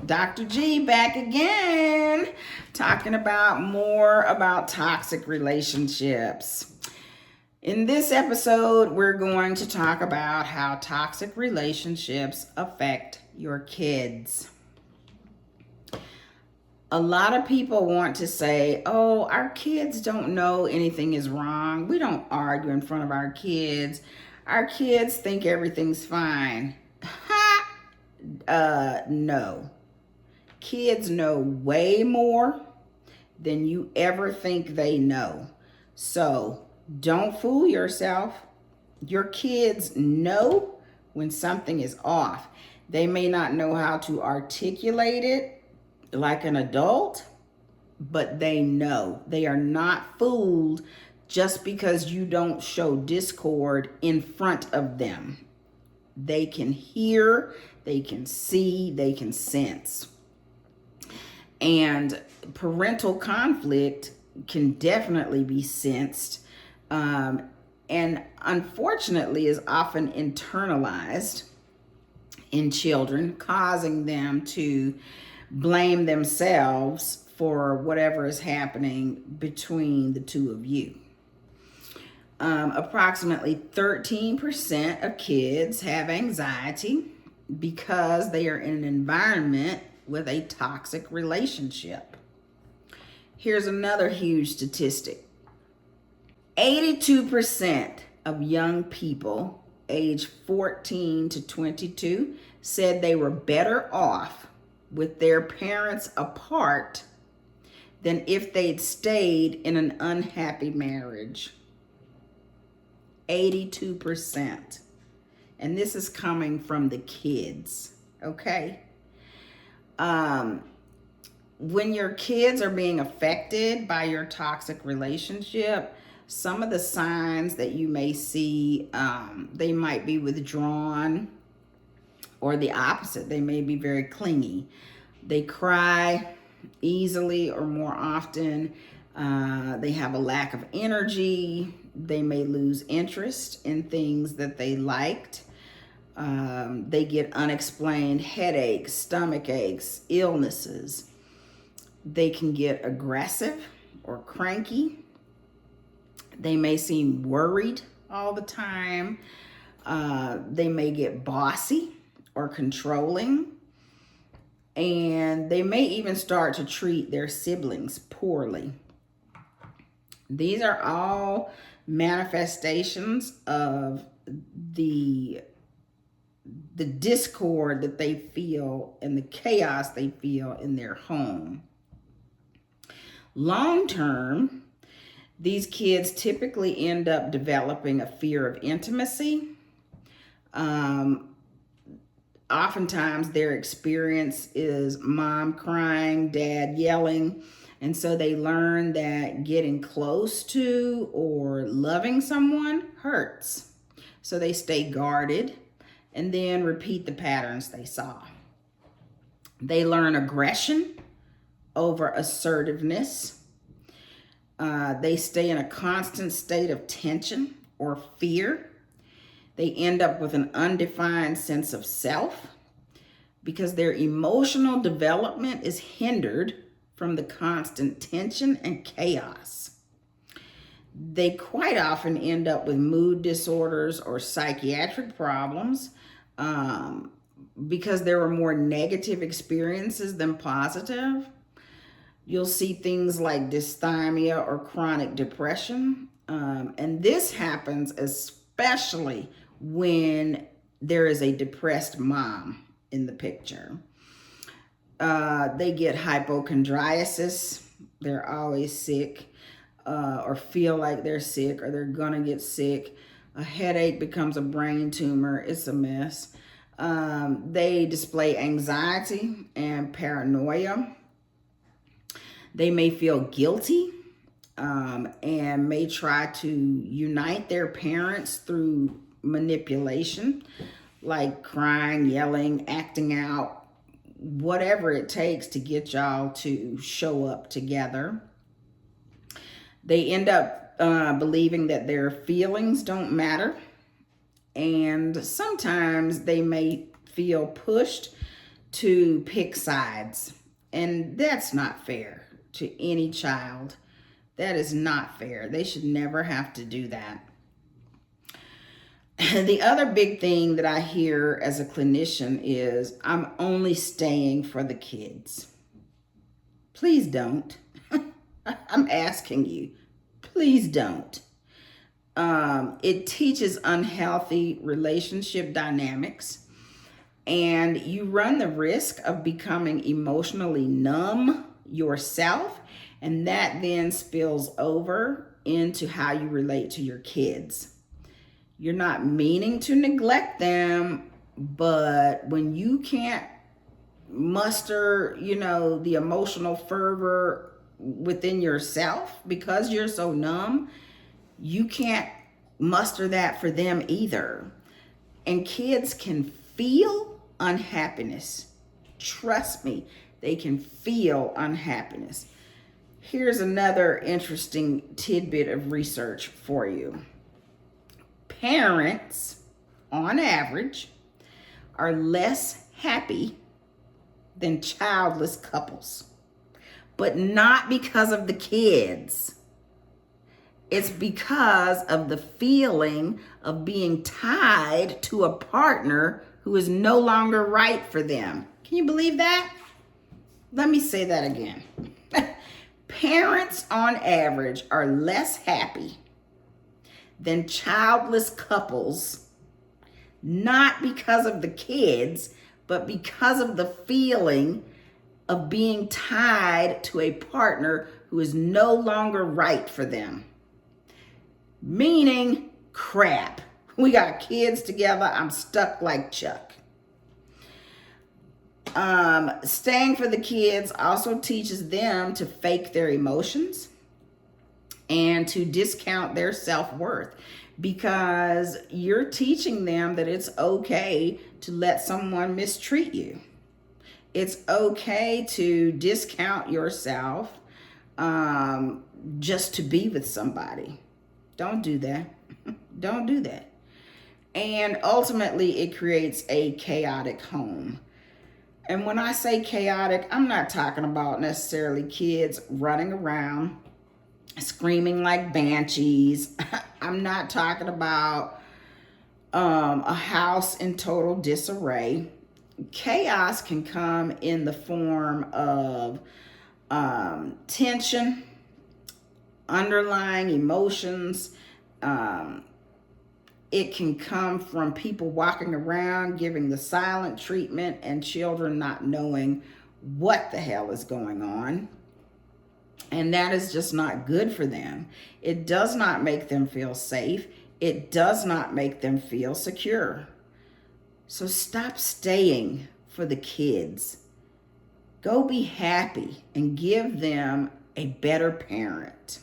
Dr. G back again, talking about more about toxic relationships. In this episode, we're going to talk about how toxic relationships affect your kids. A lot of people want to say, oh, our kids don't know anything is wrong. We don't argue in front of our kids. Our kids think everything's fine. No. Kids know way more than you ever think they know. So don't fool yourself. Your kids know when something is off. They may not know how to articulate it like an adult, but they know. They are not fooled just because you don't show discord in front of them. They can hear, they can see, they can sense. And parental conflict can definitely be sensed, and unfortunately is often internalized in children, causing them to blame themselves for whatever is happening between the two of you. Approximately 13% of kids have anxiety because they are in an environment with a toxic relationship. Here's another huge statistic. 82% of young people age 14 to 22 said they were better off with their parents apart than if they'd stayed in an unhappy marriage. 82%. And this is coming from the kids, okay? When your kids are being affected by your toxic relationship, some of the signs that you may see, they might be withdrawn, or the opposite. They may be very clingy. They cry easily or more often. They have a lack of energy. They may lose interest in things that they liked. They get unexplained headaches, stomach aches, illnesses. They can get aggressive or cranky. They may seem worried all the time. They may get bossy or controlling. And they may even start to treat their siblings poorly. These are all manifestations of the discord that they feel and the chaos they feel in their home. Long term, these kids typically end up developing a fear of intimacy. Oftentimes their experience is mom crying, dad yelling. And so they learn that getting close to or loving someone hurts. So they stay guarded and then repeat the patterns they saw. They learn aggression over assertiveness. They stay in a constant state of tension or fear. They end up with an undefined sense of self because their emotional development is hindered from the constant tension and chaos. They quite often end up with mood disorders or psychiatric problems because there were more negative experiences than positive. You'll see things like dysthymia or chronic depression. And this happens especially when there is a depressed mom in the picture. They get hypochondriasis. They're always sick, or feel like they're sick, or they're gonna get sick. A headache becomes a brain tumor. It's a mess. They display anxiety and paranoia. They may feel guilty and may try to unite their parents through manipulation, like crying, yelling, acting out, whatever it takes to get y'all to show up together. They end up believing that their feelings don't matter. And sometimes they may feel pushed to pick sides. And that's not fair to any child. That is not fair. They should never have to do that. The other big thing that I hear as a clinician is, I'm only staying for the kids. Please don't. I'm asking you, please don't. It teaches unhealthy relationship dynamics, and you run the risk of becoming emotionally numb yourself, and that then spills over into how you relate to your kids. You're not meaning to neglect them, but when you can't muster, the emotional fervor within yourself because you're so numb, you can't muster that for them either. And kids can feel unhappiness. Trust me, they can feel unhappiness. Here's another interesting tidbit of research for you. Parents, on average, are less happy than childless couples, but not because of the kids. It's because of the feeling of being tied to a partner who is no longer right for them. Can you believe that? Let me say that again. Parents on average are less happy than childless couples, not because of the kids, but because of the feeling of being tied to a partner who is no longer right for them. Meaning, crap. We got kids together. I'm stuck like Chuck. Staying for the kids also teaches them to fake their emotions and to discount their self-worth, because you're teaching them that it's okay to let someone mistreat you. It's okay to discount yourself just to be with somebody. Don't do that. Don't do that. And ultimately, it creates a chaotic home. And when I say chaotic, I'm not talking about necessarily kids running around screaming like banshees. I'm not talking about a house in total disarray. Chaos can come in the form of tension, underlying emotions. It can come from people walking around giving the silent treatment and children not knowing what the hell is going on. And that is just not good for them. It does not make them feel safe. It does not make them feel secure. So stop staying for the kids. Go be happy and give them a better parent.